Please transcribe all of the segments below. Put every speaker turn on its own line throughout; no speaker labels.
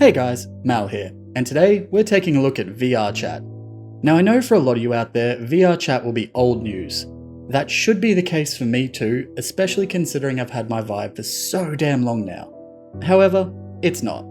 Hey guys, Mal here, and today we're taking a look at VRChat. Now I know for a lot of you out there, VRChat will be old news. That should be the case for me too, especially considering I've had my Vive for so damn long now. However, it's not.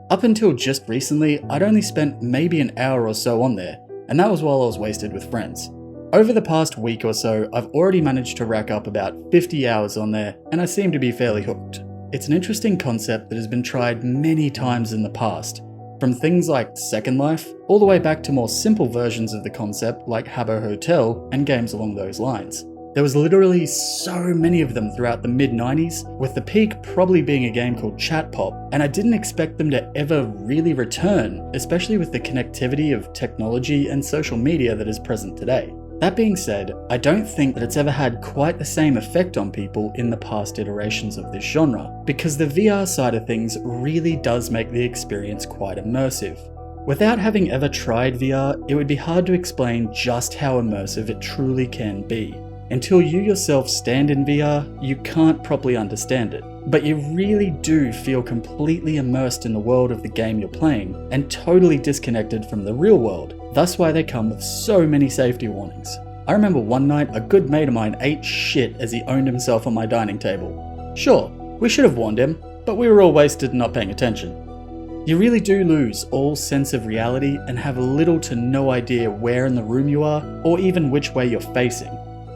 Up until just recently, I'd only spent maybe an hour or so on there, and that was while I was wasted with friends. Over the past week or so, I've already managed to rack up about 50 hours on there, and I seem to be fairly hooked. It's an interesting concept that has been tried many times in the past, from things like Second Life, all the way back to more simple versions of the concept like Habbo Hotel and games along those lines. There was literally so many of them throughout the mid-90s, with the peak probably being a game called Chat Pop, and I didn't expect them to ever really return, especially with the connectivity of technology and social media that is present today. That being said, I don't think that it's ever had quite the same effect on people in the past iterations of this genre, because the VR side of things really does make the experience quite immersive. Without having ever tried VR, it would be hard to explain just how immersive it truly can be. Until you yourself stand in VR, you can't properly understand it, but you really do feel completely immersed in the world of the game you're playing and totally disconnected from the real world. That's why they come with so many safety warnings. I remember one night a good mate of mine ate shit as he owned himself on my dining table. Sure, we should have warned him, but we were all wasted and not paying attention. You really do lose all sense of reality and have little to no idea where in the room you are or even which way you're facing.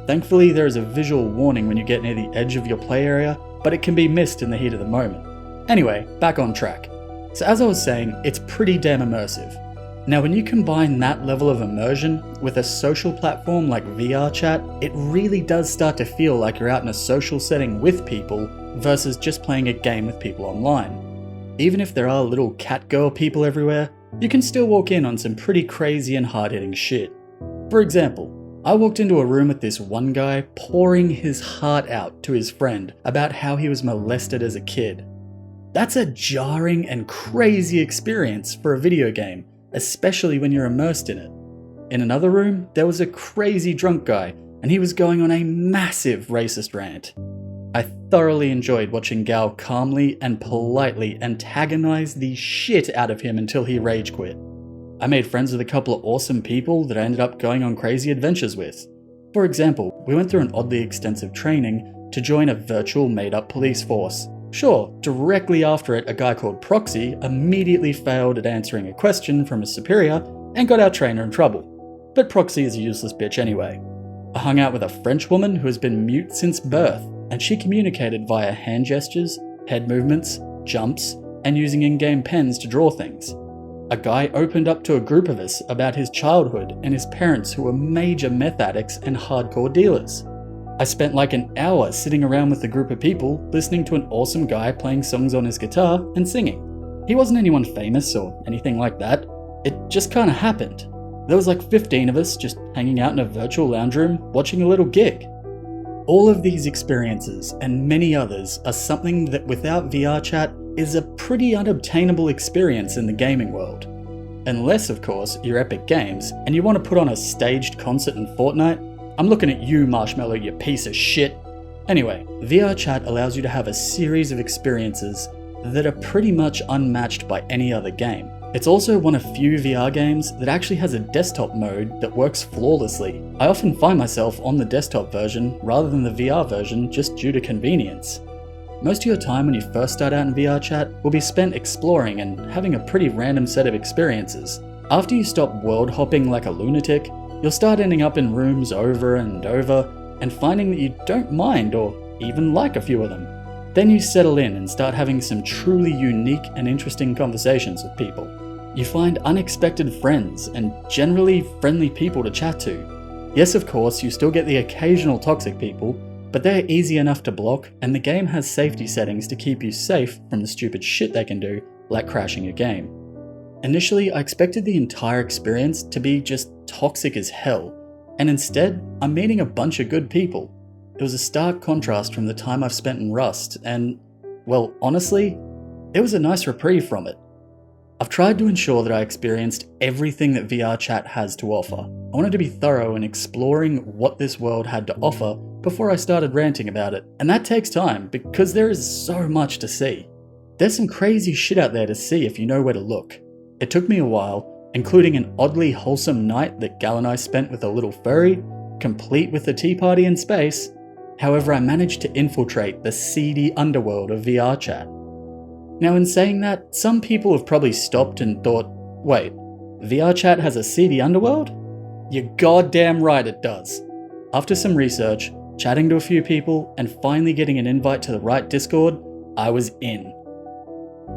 Thankfully, there is a visual warning when you get near the edge of your play area, but it can be missed in the heat of the moment. Anyway, back on track. So as I was saying, it's pretty damn immersive. Now when you combine that level of immersion with a social platform like VRChat, it really does start to feel like you're out in a social setting with people versus just playing a game with people online. Even if there are little cat girl people everywhere, you can still walk in on some pretty crazy and hard-hitting shit. For example, I walked into a room with this one guy pouring his heart out to his friend about how he was molested as a kid. That's a jarring and crazy experience for a video game, especially when you're immersed in it. In another room, there was a crazy drunk guy, and he was going on a massive racist rant. I thoroughly enjoyed watching Gal calmly and politely antagonize the shit out of him until he rage quit. I made friends with a couple of awesome people that I ended up going on crazy adventures with. For example, we went through an oddly extensive training to join a virtual made-up police force. Sure, directly after it, a guy called Proxy immediately failed at answering a question from his superior and got our trainer in trouble. But Proxy is a useless bitch anyway. I hung out with a French woman who has been mute since birth, and she communicated via hand gestures, head movements, jumps, and using in-game pens to draw things. A guy opened up to a group of us about his childhood and his parents who were major meth addicts and hardcore dealers. I spent like an hour sitting around with a group of people listening to an awesome guy playing songs on his guitar and singing. He wasn't anyone famous or anything like that, it just kinda happened. There was like 15 of us just hanging out in a virtual lounge room watching a little gig. All of these experiences and many others are something that without VRChat is a pretty unobtainable experience in the gaming world. Unless of course you're Epic Games and you want to put on a staged concert in Fortnite. I'm looking at you, Marshmallow, you piece of shit. Anyway, VRChat allows you to have a series of experiences that are pretty much unmatched by any other game. It's also one of few VR games that actually has a desktop mode that works flawlessly. I often find myself on the desktop version rather than the VR version just due to convenience. Most of your time when you first start out in VRChat will be spent exploring and having a pretty random set of experiences. After you stop world hopping like a lunatic, you'll start ending up in rooms over and over and finding that you don't mind or even like a few of them. Then you settle in and start having some truly unique and interesting conversations with people. You find unexpected friends and generally friendly people to chat to. Yes, of course, you still get the occasional toxic people, but they're easy enough to block and the game has safety settings to keep you safe from the stupid shit they can do, like crashing your game. Initially, I expected the entire experience to be just toxic as hell, and instead, I'm meeting a bunch of good people. It was a stark contrast from the time I've spent in Rust, and, well, honestly, it was a nice reprieve from it. I've tried to ensure that I experienced everything that VRChat has to offer. I wanted to be thorough in exploring what this world had to offer before I started ranting about it, and that takes time because there is so much to see. There's some crazy shit out there to see if you know where to look. It took me a while, including an oddly wholesome night that Gal and I spent with a little furry, complete with a tea party in space. However, I managed to infiltrate the seedy underworld of VRChat. Now in saying that, some people have probably stopped and thought, wait, VRChat has a seedy underworld? You're goddamn right it does. After some research, chatting to a few people, and finally getting an invite to the right Discord, I was in.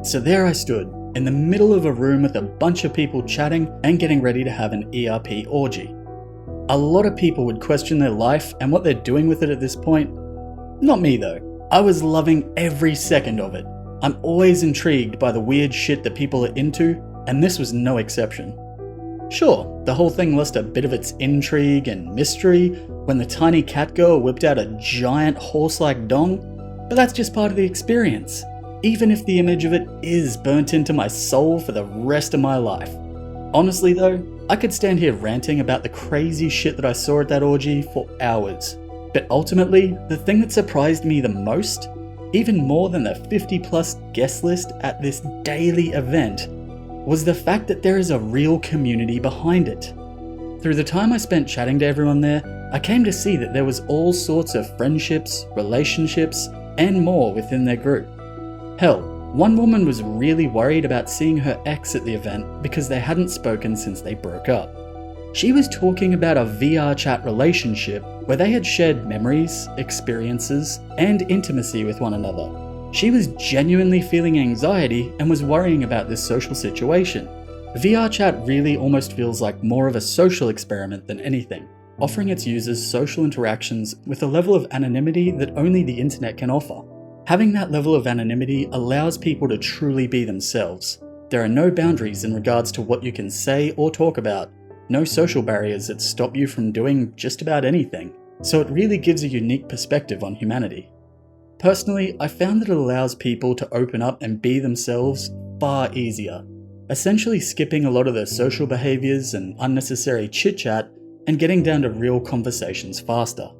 So there I stood, in the middle of a room with a bunch of people chatting and getting ready to have an ERP orgy. A lot of people would question their life and what they're doing with it at this point. Not me though. I was loving every second of it. I'm always intrigued by the weird shit that people are into, and this was no exception. Sure, the whole thing lost a bit of its intrigue and mystery when the tiny cat girl whipped out a giant horse-like dong, but that's just part of the experience, even if the image of it is burnt into my soul for the rest of my life. Honestly though, I could stand here ranting about the crazy shit that I saw at that orgy for hours, but ultimately, the thing that surprised me the most, even more than the 50+ guest list at this daily event, was the fact that there is a real community behind it. Through the time I spent chatting to everyone there, I came to see that there was all sorts of friendships, relationships, and more within their group. Hell, one woman was really worried about seeing her ex at the event because they hadn't spoken since they broke up. She was talking about a VRChat relationship where they had shared memories, experiences, and intimacy with one another. She was genuinely feeling anxiety and was worrying about this social situation. VRChat really almost feels like more of a social experiment than anything, offering its users social interactions with a level of anonymity that only the internet can offer. Having that level of anonymity allows people to truly be themselves. There are no boundaries in regards to what you can say or talk about, no social barriers that stop you from doing just about anything, so it really gives a unique perspective on humanity. Personally, I found that it allows people to open up and be themselves far easier, essentially skipping a lot of their social behaviours and unnecessary chit-chat and getting down to real conversations faster.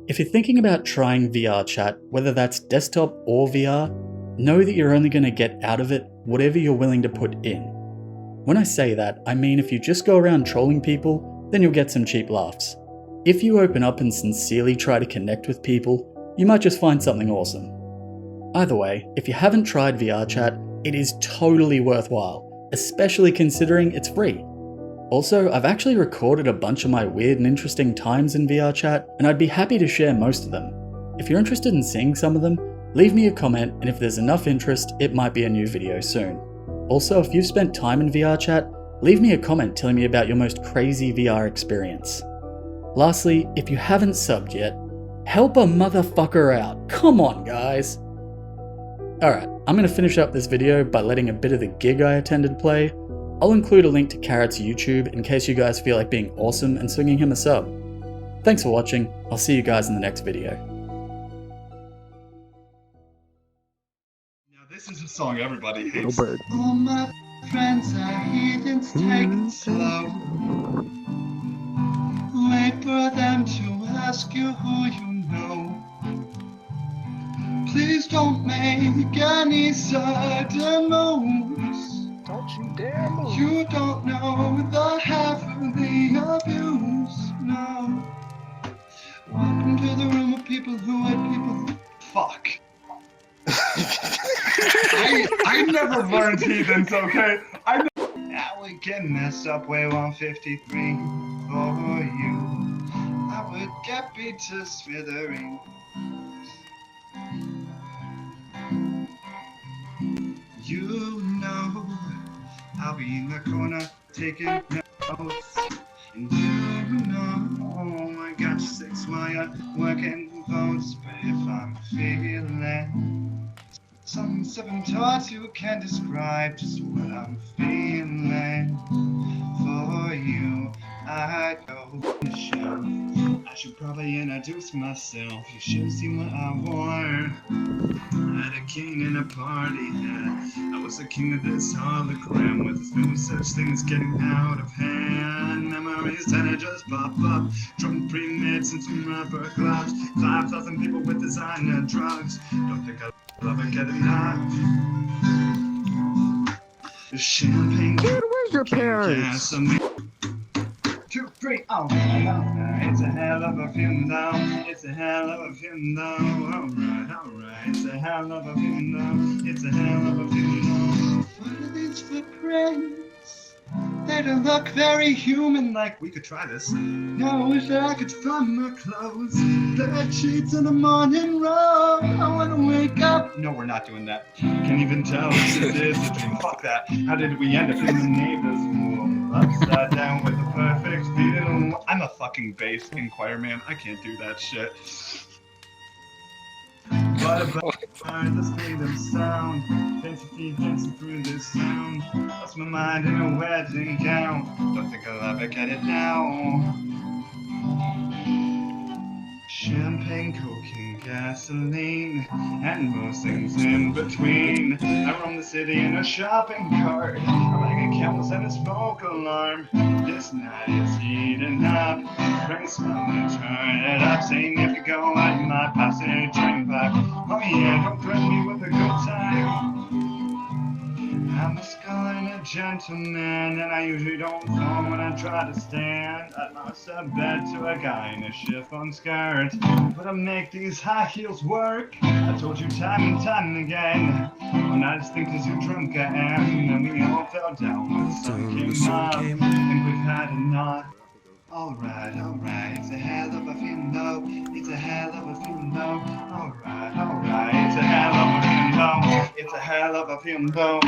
If you're thinking about trying VRChat, whether that's desktop or VR, know that you're only going to get out of it whatever you're willing to put in. When I say that, I mean if you just go around trolling people, then you'll get some cheap laughs. If you open up and sincerely try to connect with people, you might just find something awesome. Either way, if you haven't tried VRChat, it is totally worthwhile, especially considering it's free. Also, I've actually recorded a bunch of my weird and interesting times in VRChat, and I'd be happy to share most of them. If you're interested in seeing some of them, leave me a comment, and if there's enough interest, it might be a new video soon. Also, if you've spent time in VRChat, leave me a comment telling me about your most crazy VR experience. Lastly, if you haven't subbed yet, help a motherfucker out. Come on, guys. Alright, I'm going to finish up this video by letting a bit of the gig I attended play. I'll include a link to Carrot's YouTube in case you guys feel like being awesome and swinging him a sub. Thanks for watching, I'll see you guys in the next video.
Now this is a song everybody hates.
Bird.
All my friends are heathens, take it slow. Wait for them to ask you who you know. Please don't make any sudden moves.
Don't you dare move.
You don't know the half of the abuse. No. Welcome to the room of people who hate people. Fuck. I never learned heathens, okay? Now we can mess up way 153 for you. I would get beat to smithereens. You know, I'll be in the corner taking notes. And you know, I got you 6 while you're working votes. But if I'm feeling some 7 thoughts you can't describe just what I'm feeling for you. I go to the show. I should probably introduce myself. You should have seen what I wore. I had a king in a party hat. I was the king of this hologram with no such thing as getting out of hand. Memories tend to just pop up. Drunk pre-meds and some rubber gloves. 5,000 people with designer drugs. Don't think I'll ever get enough. Champagne,
Dude, where's your parents?
gasoline. 2, 3, alright. It's a hell of a feeling though. It's a hell of a feeling though. Alright. It's a hell of a feeling though. It's a hell of a feeling though. What are these footprints? They don't look very human. Like we could try this. Now I wish I could find my clothes. Bed sheets in the morning row. I wanna wake up. No, we're not doing that. Can't even tell if this is a dream. Fuck that. How did we end up in the neighbor's room? Upside down with a perfect view. I'm a fucking bass inquire man. I can't do that shit. What about the speed of sound? Dancing feet dancing through this sound. Lost my mind in a wedding gown. Don't think I'll ever get it now. Champagne, cocaine, gasoline, and most things in between. I roam the city in a shopping cart, a bag of camels and a smoke alarm. This night is heating up, bring a smell and turn it up. Saying if you go out, you might pass it in a train back. Oh yeah, don't threaten me with a good time. I'm a skull and a gentleman, and I usually don't fall when I try to stand. I lost a bet to a guy in a chiffon skirt, but I make these high heels work. I told you time and time again, when I just think 'cause you're drunk I am. And we all fell down when the sun came up, and we've had enough. Alright, it's a hell of a feeling though. It's a hell of a feeling though. Alright, it's a hell of a feeling though. It's a hell of a feeling though.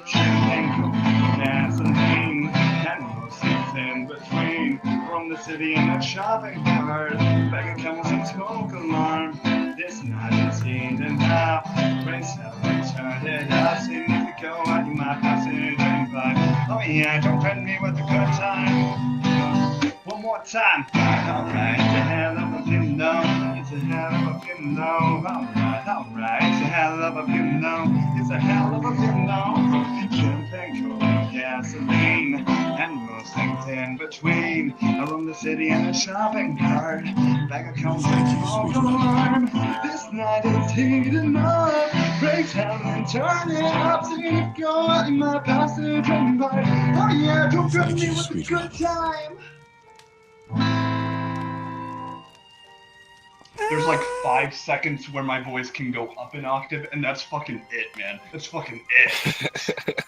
Champagne, cocaine, gasoline, and most things in between. From the city in a shopping cart, bag of camels and smoke alarm. This night is heating up, race up and turn it up. See if you go out, you might pass it in a drink by. Oh yeah, don't threaten me with a good time. One more time. Alright, it's a hell of a feeling though. It's a hell of a feeling though. Alright, it's a hell of a feeling though. It's a hell of a feeling though. Champagne, coke, gasoline, and most things in between. I roam the city in a shopping cart, bag of cones and smoke alarm. This night is heating up. Break down and turn it up. So you go out in my passage and by. Oh yeah, don't threaten me with a good time. There's like 5 seconds where my voice can go up an octave, and that's fucking it, man. That's fucking it.